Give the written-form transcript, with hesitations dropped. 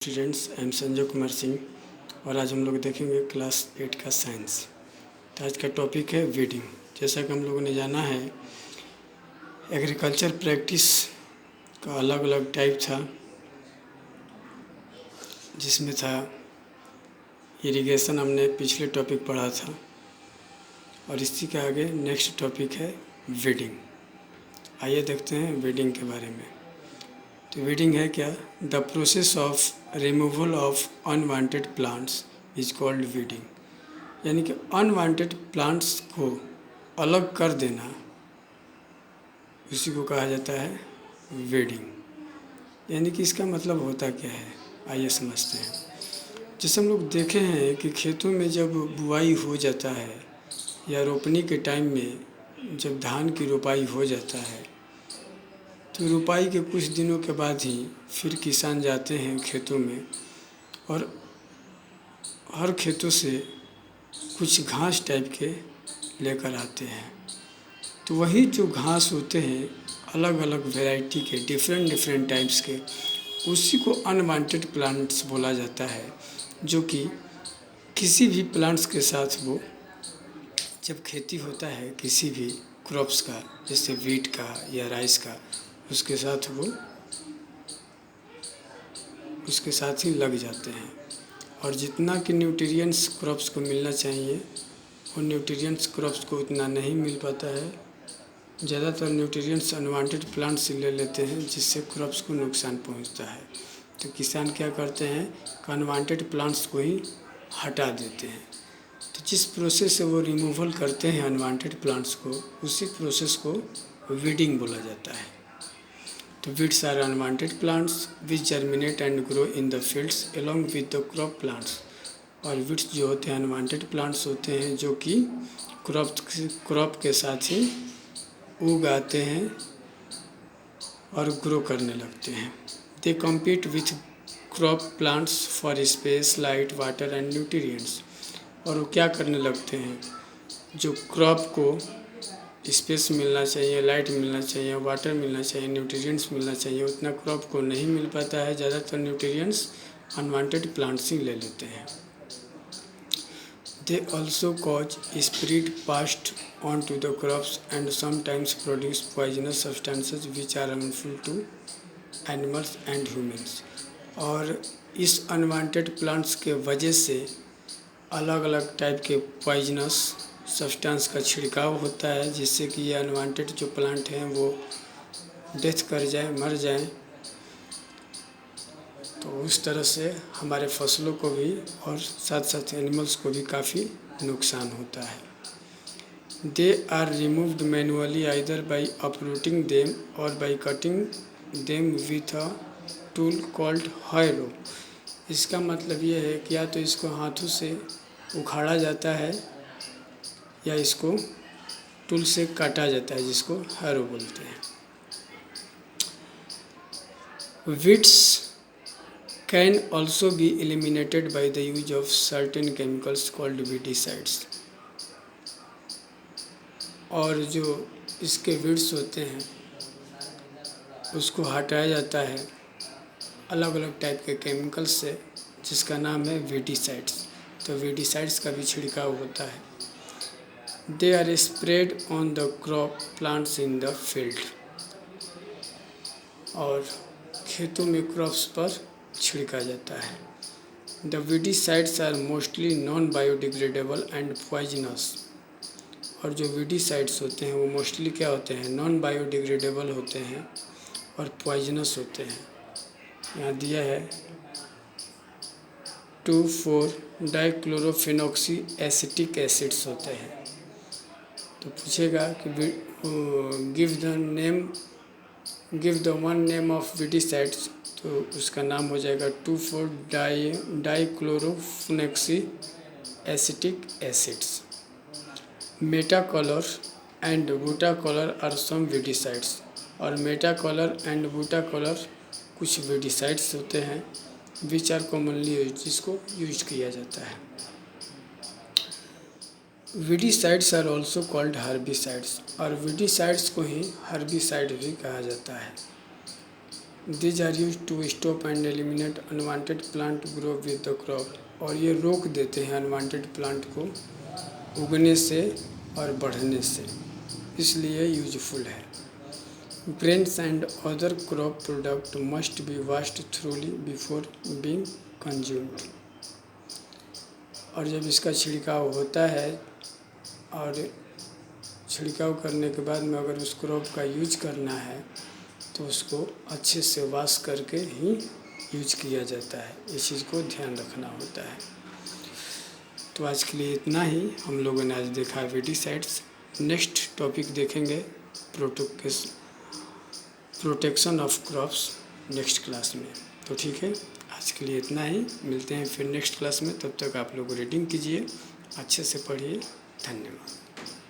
Students, I am Sanjay Kumar Singh और आज हम लोग देखेंगे क्लास 8 का साइंस। तो आज का टॉपिक है वीडिंग। जैसा कि हम लोगों ने जाना है, एग्रीकल्चर प्रैक्टिस का अलग अलग टाइप था, जिसमें था इरिगेशन। हमने पिछले टॉपिक पढ़ा था और इसी के आगे नेक्स्ट टॉपिक है वीडिंग। आइए देखते हैं वीडिंग के बारे में। तो वीडिंग है क्या? The process of removal of unwanted plants is called weeding. यानी कि अनवांटेड प्लांट्स को अलग कर देना, उसी को कहा जाता है वीडिंग। यानी कि इसका मतलब होता क्या है, आइए समझते हैं। जैसे हम लोग देखे हैं कि खेतों में जब बुआई हो जाता है या रोपनी के टाइम में जब धान की रोपाई हो जाता है, तो रोपाई के कुछ दिनों के बाद ही फिर किसान जाते हैं खेतों में और हर खेतों से कुछ घास टाइप के लेकर आते हैं। तो वही जो घास होते हैं अलग अलग वैरायटी के, डिफरेंट टाइप्स के, उसी को अनवांटेड प्लांट्स बोला जाता है। जो कि किसी भी प्लांट्स के साथ वो जब खेती होता है किसी भी क्रॉप्स का, जैसे वीट का या राइस का, उसके साथ ही लग जाते हैं। और जितना कि न्यूट्रिएंट्स क्रॉप्स को मिलना चाहिए, वो न्यूट्रिएंट्स क्रॉप्स को उतना नहीं मिल पाता है। ज़्यादातर न्यूट्रिएंट्स अनवांटेड प्लांट से ले लेते हैं, जिससे क्रॉप्स को नुकसान पहुंचता है। तो किसान क्या करते हैं कि अनवांटेड प्लांट्स को ही हटा देते हैं। तो जिस प्रोसेस से वो रिमूवल करते हैं अनवांटेड प्लांट्स को, उसी प्रोसेस को वीडिंग बोला जाता है। तो weeds are unwanted plants which germinate and grow in the fields along with the crop plants. और वीड्स जो होते हैं अनवांटेड प्लांट्स होते हैं, जो कि क्रॉप के साथ ही उग आते हैं और ग्रो करने लगते हैं। दे compete with crop plants for space, light, water and nutrients. और वो क्या करने लगते हैं, जो क्रॉप को स्पेस मिलना चाहिए, लाइट मिलना चाहिए, वाटर मिलना चाहिए, न्यूट्रिएंट्स मिलना चाहिए, उतना क्रॉप को नहीं मिल पाता है। ज़्यादातर न्यूट्रिएंट्स अनवांटेड प्लांट्स ही ले लेते हैं। They also cause spread pests on to the crops and sometimes produce poisonous substances which are harmful to animals and humans. और इस अनवांटेड प्लांट्स के वजह से अलग अलग टाइप के पॉइजनस सब्सटेंस का छिड़काव होता है, जिससे कि ये अनवांटेड जो प्लांट हैं वो डेथ कर जाए, मर जाएं। तो उस तरह से हमारे फसलों को भी और साथ साथ एनिमल्स को भी काफ़ी नुकसान होता है। They are removed manually either by uprooting them और by cutting them with a tool called harrow. इसका मतलब ये है कि या तो इसको हाथों से उखाड़ा जाता है या इसको टूल से काटा जाता है, जिसको हैरो बोलते हैं। Weeds can also be eliminated by the use of certain chemicals called weedicides. और जो इसके वीड्स होते हैं उसको हटाया जाता है अलग अलग टाइप के केमिकल्स से, जिसका नाम है वीडिसाइड्स। तो वीडिसाइड्स का भी छिड़काव होता है। They are spread on the crop plants in the field. और खेतों में क्रॉप्स पर छिड़का जाता है। The weedicides are mostly non biodegradable and poisonous. और जो वीडिसाइड्स होते हैं वो मोस्टली क्या होते हैं, नॉन बायोडिग्रेडेबल होते हैं और पॉइजनस होते हैं। यहाँ दिया है 2,4-डाइक्लोरोफेनॉक्सी एसिटिक एसिड्स होते हैं। तो पूछेगा कि give the one name of weedicides, तो उसका नाम हो जाएगा two four dichlorophenoxy acetic acids. Metachlor and butachlor are some weedicides. और मेटाकॉलर एंड बूटाकॉलर कुछ वीडिसाइड्स होते हैं विच आर कॉमनली यूज, जिसको यूज किया जाता है। Weedicides are also called herbicides. और वीडिसाइड्स को ही हर्बिसाइड भी कहा जाता है। These are used to stop and eliminate unwanted plant grow with the crop. और ये रोक देते हैं अनवांटेड प्लांट को उगने से और बढ़ने से, इसलिए यूजफुल है। Grains and other crop product must be washed thoroughly before being consumed. और जब इसका छिड़काव होता है और छिड़काव करने के बाद में अगर उस क्रॉप का यूज करना है तो उसको अच्छे से वॉश करके ही यूज किया जाता है। इस चीज़ को ध्यान रखना होता है। तो आज के लिए इतना ही। हम लोगों ने आज देखा वेडिसाइड्स। नेक्स्ट टॉपिक देखेंगे protection of crops next class में। तो ठीक है, आज के लिए इतना ही। मिलते हैं फिर नेक्स्ट क्लास में। तब तक आप लोग रीडिंग कीजिए, अच्छे से पढ़िए। धन्यवाद।